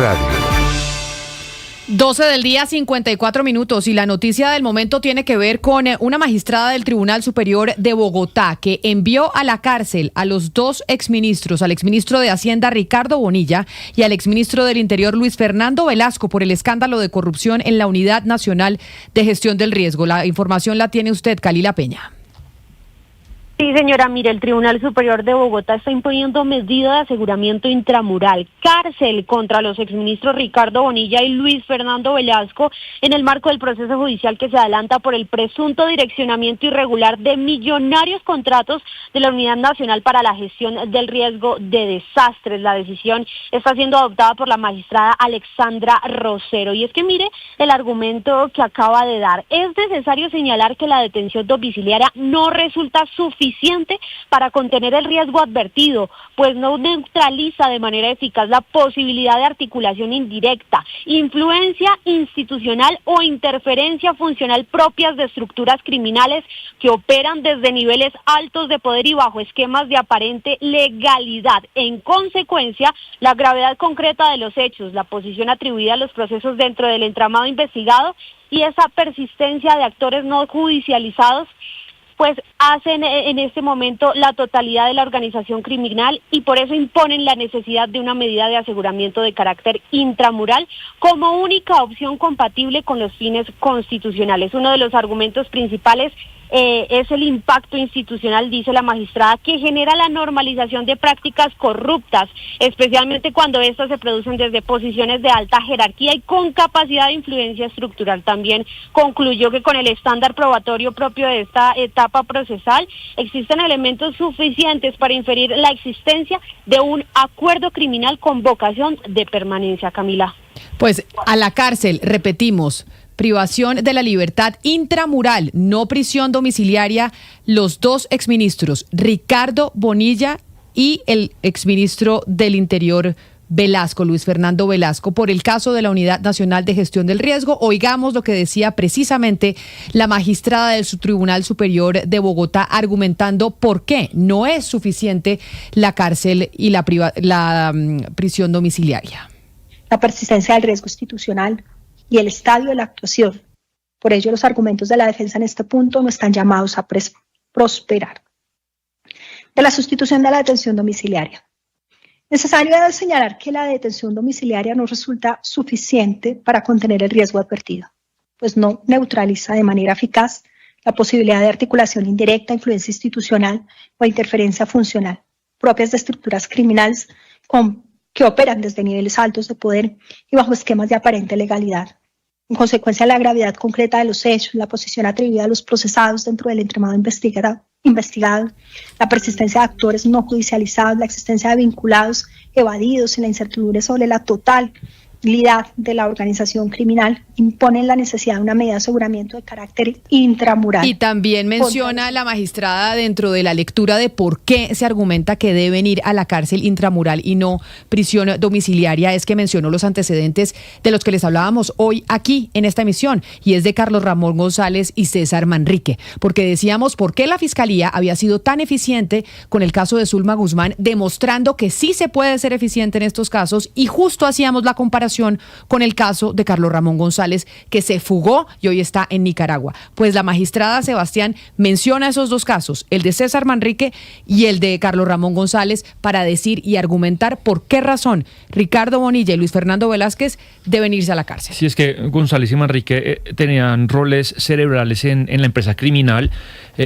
Radio. 12 del día, 54 minutos, y la noticia del momento tiene que ver con una magistrada del Tribunal Superior de Bogotá que envió a la cárcel a los dos exministros, al exministro de Hacienda Ricardo Bonilla y al exministro del Interior Luis Fernando Velasco, por el escándalo de corrupción en la Unidad Nacional de Gestión del Riesgo. La información la tiene usted, Kalila Peña. Sí, señora, mire, el Tribunal Superior de Bogotá está imponiendo medida de aseguramiento intramural, cárcel contra los exministros Ricardo Bonilla y Luis Fernando Velasco en el marco del proceso judicial que se adelanta por el presunto direccionamiento irregular de millonarios contratos de la Unidad Nacional para la Gestión del Riesgo de Desastres. La decisión está siendo adoptada por la magistrada Alexandra Rosero. Y es que mire el argumento que acaba de dar. Es necesario señalar que la detención domiciliaria no resulta suficiente para contener el riesgo advertido, pues no neutraliza de manera eficaz la posibilidad de articulación indirecta, influencia institucional o interferencia funcional propias de estructuras criminales que operan desde niveles altos de poder y bajo esquemas de aparente legalidad. En consecuencia, la gravedad concreta de los hechos, la posición atribuida a los procesos dentro del entramado investigado y esa persistencia de actores no judicializados pues hacen en este momento la totalidad de la organización criminal y por eso imponen la necesidad de una medida de aseguramiento de carácter intramural como única opción compatible con los fines constitucionales. Uno de los argumentos principales es el impacto institucional, dice la magistrada, que genera la normalización de prácticas corruptas, especialmente cuando estas se producen desde posiciones de alta jerarquía y con capacidad de influencia estructural. También concluyó que con el estándar probatorio propio de esta etapa procesal existen elementos suficientes para inferir la existencia de un acuerdo criminal con vocación de permanencia. Camila. Pues a la cárcel, repetimos, privación de la libertad intramural, no prisión domiciliaria, los dos exministros, Ricardo Bonilla y el exministro del Interior Velasco, Luis Fernando Velasco, por el caso de la Unidad Nacional de Gestión del Riesgo. Oigamos lo que decía precisamente la magistrada del Tribunal Superior de Bogotá, argumentando por qué no es suficiente la cárcel y la prisión domiciliaria. La persistencia del riesgo institucional y el estadio de la actuación. Por ello, los argumentos de la defensa en este punto no están llamados a prosperar. De la sustitución de la detención domiciliaria. Necesario es señalar que la detención domiciliaria no resulta suficiente para contener el riesgo advertido, pues no neutraliza de manera eficaz la posibilidad de articulación indirecta, influencia institucional o interferencia funcional, propias de estructuras criminales que operan desde niveles altos de poder y bajo esquemas de aparente legalidad. En consecuencia, la gravedad concreta de los hechos, la posición atribuida a los procesados dentro del entramado investigado, la persistencia de actores no judicializados, la existencia de vinculados evadidos y la incertidumbre sobre la totalidad de la organización criminal imponen la necesidad de una medida de aseguramiento de carácter intramural. Y también menciona la magistrada dentro de la lectura de por qué se argumenta que deben ir a la cárcel intramural y no prisión domiciliaria, es que mencionó los antecedentes de los que les hablábamos hoy aquí en esta emisión, y es de Carlos Ramón González y César Manrique, porque decíamos por qué la Fiscalía había sido tan eficiente con el caso de Zulma Guzmán, demostrando que sí se puede ser eficiente en estos casos, y justo hacíamos la comparación con el caso de Carlos Ramón González, que se fugó y hoy está en Nicaragua. Pues la magistrada Sebastián menciona esos dos casos, el de César Manrique y el de Carlos Ramón González, para decir y argumentar por qué razón Ricardo Bonilla y Luis Fernando Velázquez deben irse a la cárcel. Sí, es que González y Manrique tenían roles cerebrales en la empresa criminal,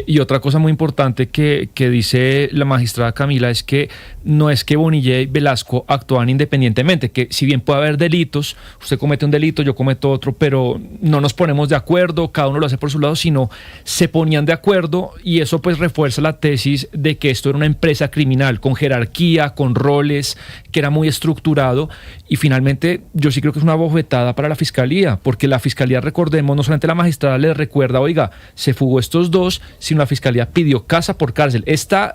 y otra cosa muy importante que dice la magistrada Camila es que no es que Bonilla y Velasco actúan independientemente, que si bien puede haber delitos, usted comete un delito, yo cometo otro, pero no nos ponemos de acuerdo, cada uno lo hace por su lado, sino se ponían de acuerdo, y eso pues refuerza la tesis de que esto era una empresa criminal con jerarquía, con roles, que era muy estructurado. Y finalmente yo sí creo que es una bofetada para la Fiscalía, porque la Fiscalía, recordemos, no solamente la magistrada le recuerda, oiga, se fugó estos dos, sino la Fiscalía pidió casa por cárcel. Esta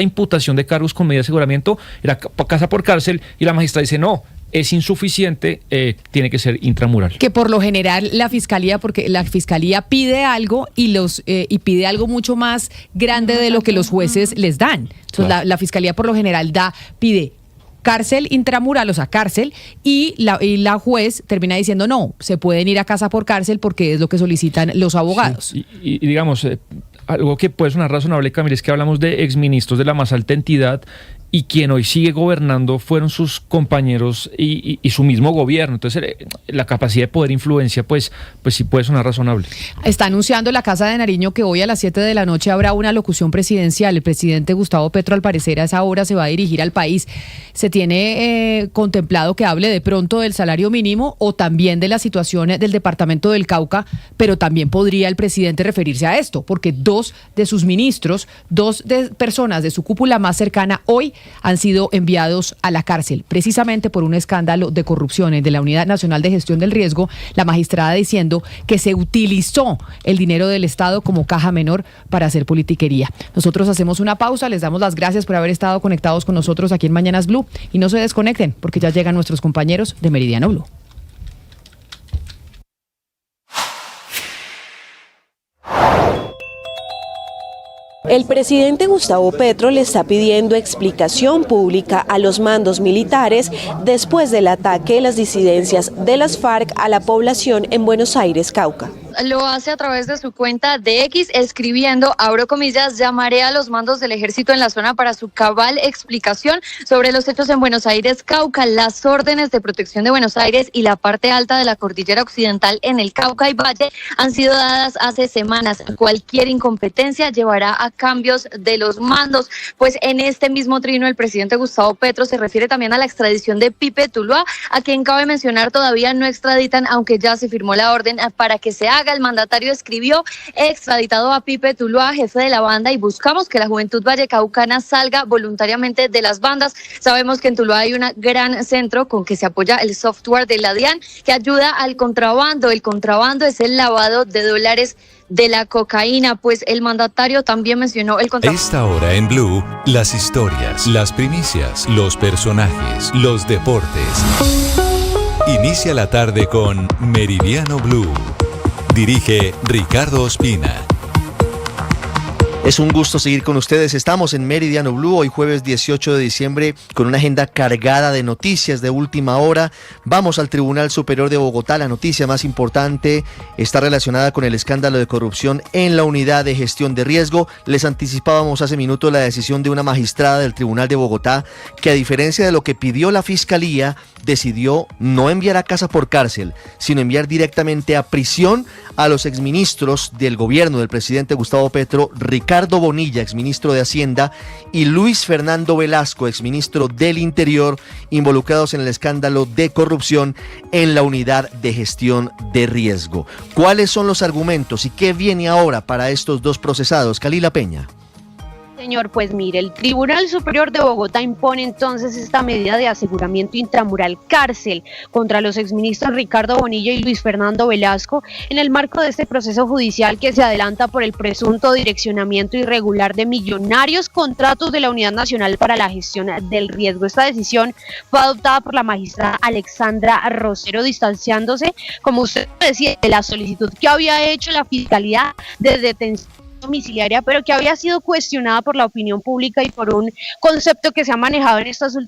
imputación de cargos con medida de aseguramiento era casa por cárcel, y la magistrada dice no, es insuficiente, tiene que ser intramural. Que por lo general la Fiscalía, porque la Fiscalía pide algo y pide algo mucho más grande de lo que los jueces les dan. Entonces claro, la Fiscalía por lo general pide cárcel intramural, o sea, cárcel, y la juez termina diciendo no, se pueden ir a casa por cárcel porque es lo que solicitan los abogados. Sí, y digamos, algo que puede sonar razonable, Camila, es que hablamos de exministros de la más alta entidad y quien hoy sigue gobernando fueron sus compañeros y su mismo gobierno. Entonces, la capacidad de poder influencia, pues sí puede sonar razonable. Está anunciando la Casa de Nariño que hoy a las 7 de la noche habrá una locución presidencial. El presidente Gustavo Petro, al parecer, a esa hora se va a dirigir al país. Se tiene contemplado que hable de pronto del salario mínimo o también de la situación del departamento del Cauca, pero también podría el presidente referirse a esto, porque dos de sus ministros, dos de personas de su cúpula más cercana hoy han sido enviados a la cárcel, precisamente por un escándalo de corrupción de la Unidad Nacional de Gestión del Riesgo, la magistrada diciendo que se utilizó el dinero del Estado como caja menor para hacer politiquería. Nosotros hacemos una pausa, les damos las gracias por haber estado conectados con nosotros aquí en Mañanas Blue y no se desconecten porque ya llegan nuestros compañeros de Meridiano Blue. El presidente Gustavo Petro le está pidiendo explicación pública a los mandos militares después del ataque de las disidencias de las FARC a la población en Buenos Aires, Cauca. Lo hace a través de su cuenta de X, escribiendo, abro comillas, llamaré a los mandos del ejército en la zona para su cabal explicación sobre los hechos en Buenos Aires, Cauca, las órdenes de protección de Buenos Aires y la parte alta de la cordillera occidental en el Cauca y Valle han sido dadas hace semanas. Cualquier incompetencia llevará a cambios de los mandos. Pues en este mismo trino el presidente Gustavo Petro se refiere también a la extradición de Pipe Tuluá, a quien cabe mencionar todavía no extraditan, aunque ya se firmó la orden para que se haga. El mandatario escribió, extraditado a Pipe Tuluá, jefe de la banda, y buscamos que la juventud vallecaucana salga voluntariamente de las bandas. Sabemos que en Tuluá hay un gran centro con que se apoya el software de la DIAN que ayuda al contrabando. El contrabando es el lavado de dólares de la cocaína, pues el mandatario también mencionó el contrabando. Esta hora en Blue, las historias, las primicias, los personajes, los deportes. Inicia la tarde con Meridiano Blue. Dirige Ricardo Ospina. Es un gusto seguir con ustedes. Estamos en Meridiano Blue, hoy jueves 18 de diciembre, con una agenda cargada de noticias de última hora. Vamos al Tribunal Superior de Bogotá. La noticia más importante está relacionada con el escándalo de corrupción en la Unidad de Gestión de Riesgo. Les anticipábamos hace minutos la decisión de una magistrada del Tribunal de Bogotá que, a diferencia de lo que pidió la Fiscalía, decidió no enviar a casa por cárcel, sino enviar directamente a prisión a los exministros del gobierno del presidente Gustavo Petro, Ricardo Bonilla, exministro de Hacienda, y Luis Fernando Velasco, exministro del Interior, involucrados en el escándalo de corrupción en la Unidad de Gestión de Riesgo. ¿Cuáles son los argumentos y qué viene ahora para estos dos procesados? Kalila Peña. Señor, pues mire, el Tribunal Superior de Bogotá impone entonces esta medida de aseguramiento intramural cárcel contra los exministros Ricardo Bonilla y Luis Fernando Velasco en el marco de este proceso judicial que se adelanta por el presunto direccionamiento irregular de millonarios contratos de la Unidad Nacional para la Gestión del Riesgo. Esta decisión fue adoptada por la magistrada Alexandra Rosero, distanciándose, como usted decía, de la solicitud que había hecho la Fiscalía de detención domiciliaria, pero que había sido cuestionada por la opinión pública y por un concepto que se ha manejado en estas últimas